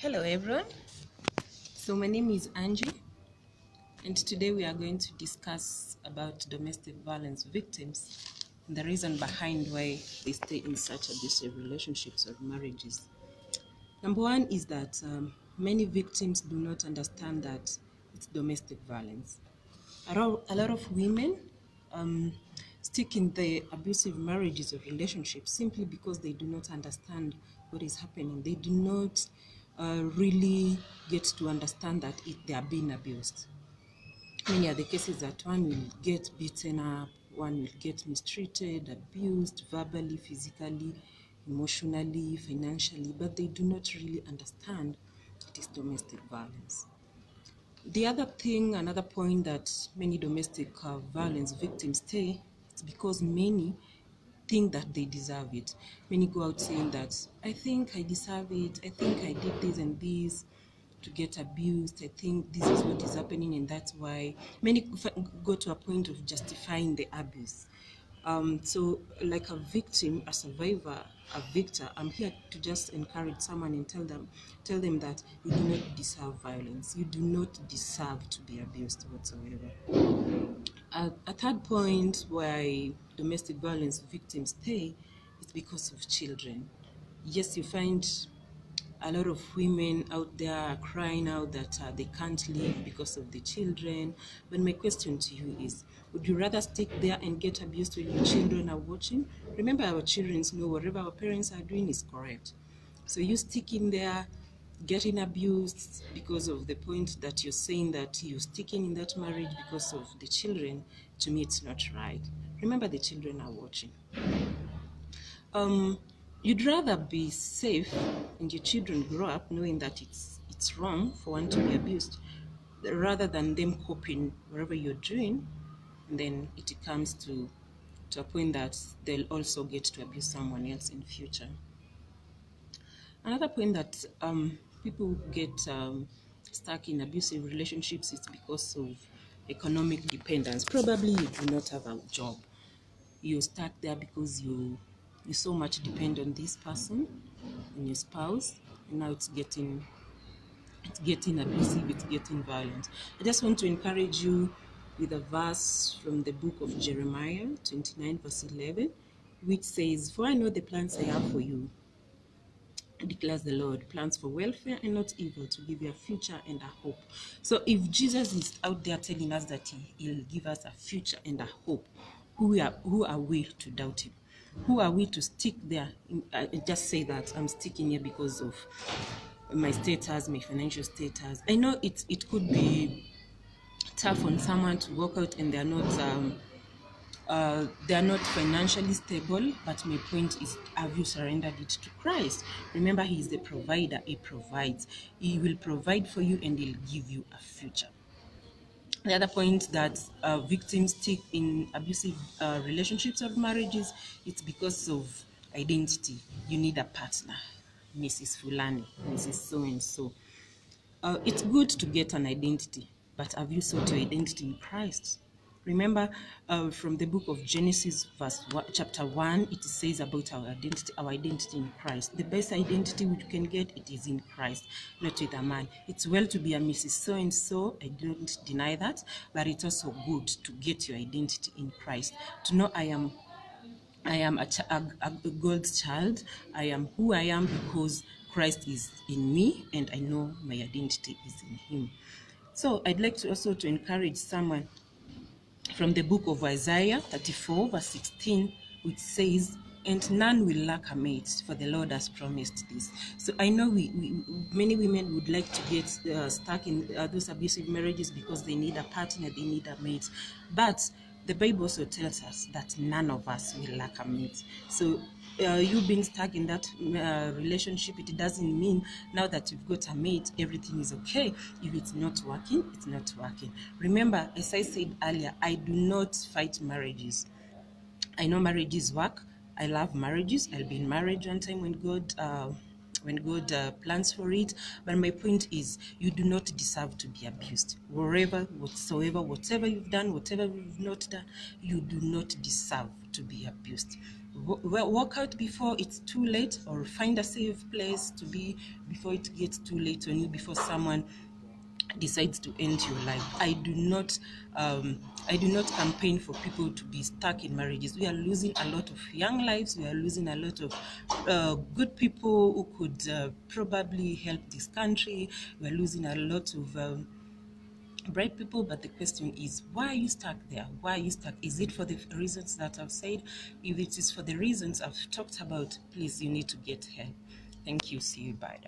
Hello everyone. So my name is Angie, and today we are going to discuss about domestic violence victims and the reason behind why they stay in such abusive relationships or marriages. Number one is that many victims do not understand that it's domestic violence. A lot of women stick in the abusive marriages or relationships simply because they do not understand what is happening. They do not really get to understand that they are being abused. Many are the cases that one will get beaten up, one will get mistreated, abused verbally, physically, emotionally, financially, but they do not really understand it is domestic violence. The other thing, another point that many domestic violence victims stay, it's because many think that they deserve it. Many go out saying that, I think I deserve it, I think I did this and this to get abused, I think this is what is happening and that's why. Many go to a point of justifying the abuse. So like a victim, a survivor, a victor, I'm here to just encourage someone and tell them that you do not deserve violence. You do not deserve to be abused whatsoever. A third point why domestic violence victims stay is because of children. Yes, you find a lot of women out there crying out that they can't live because of the children. But my question to you is, would you rather stick there and get abused when your children are watching? Remember, our children know whatever our parents are doing is correct. So you sticking there, getting abused because of the point that you're saying that you're sticking in that marriage because of the children, to me it's not right. Remember, the children are watching. You'd rather be safe and your children grow up knowing that it's wrong for one to be abused, rather than them coping whatever you're doing, and then it comes to a point that they'll also get to abuse someone else in future. Another point that people get stuck in abusive relationships is because of economic dependence. Probably you do not have a job. You're stuck there because you so much depend on this person and your spouse, and now it's getting abusive, it's getting violent. I just want to encourage you with a verse from the book of Jeremiah 29 verse 11, which says, "For I know the plans I have for you, declares the Lord, plans for welfare and not evil, to give you a future and a hope." So if Jesus is out there telling us that he'll give us a future and a hope, who are we to doubt him? Who are we to stick there? I just say that I'm sticking here because of my status, my financial status. I know it could be tough on someone to walk out and they are not financially stable, but my point is, have you surrendered it to Christ? Remember, he is the provider. He provides. He will provide for you and he'll give you a future. The other point that victims stick in abusive relationships or marriages, it's because of identity. You need a partner, Mrs. Fulani, Mrs. So-and-so. It's good to get an identity, but have you sought your identity in Christ? Remember, from the book of Genesis, chapter 1, it says about our identity in Christ. The best identity we can get, it is in Christ, not with a man. It's well to be a Mrs. So-and-so, I don't deny that, but it's also good to get your identity in Christ, to know I am a God's child. I am who I am because Christ is in me, and I know my identity is in him. So I'd like to also to encourage someone from the book of Isaiah 34 verse 16, which says, "And none will lack a mate, for the Lord has promised this." So I know many women would like to get stuck in those abusive marriages because they need a partner, they need a mate. But the Bible also tells us that none of us will lack a mate. So you being stuck in that relationship, it doesn't mean now that you've got a mate, everything is okay. If it's not working, it's not working. Remember, as I said earlier, I do not fight marriages. I know marriages work. I love marriages. I'll be in marriage one time when God plans for it. But my point is, you do not deserve to be abused. Whatever you've done, whatever you've not done, you do not deserve to be abused. walk out before it's too late, or find a safe place to be before it gets too late on you, before someone decides to end your life. I do not campaign for people to be stuck in marriages. We are losing a lot of young lives. We are losing a lot of good people who could probably help this country. We are losing a lot of bright people, but the question is, why are you stuck there? Why are you stuck? Is it for the reasons that I've said? If it is for the reasons I've talked about, please, you need to get help. Thank you. See you. Bye.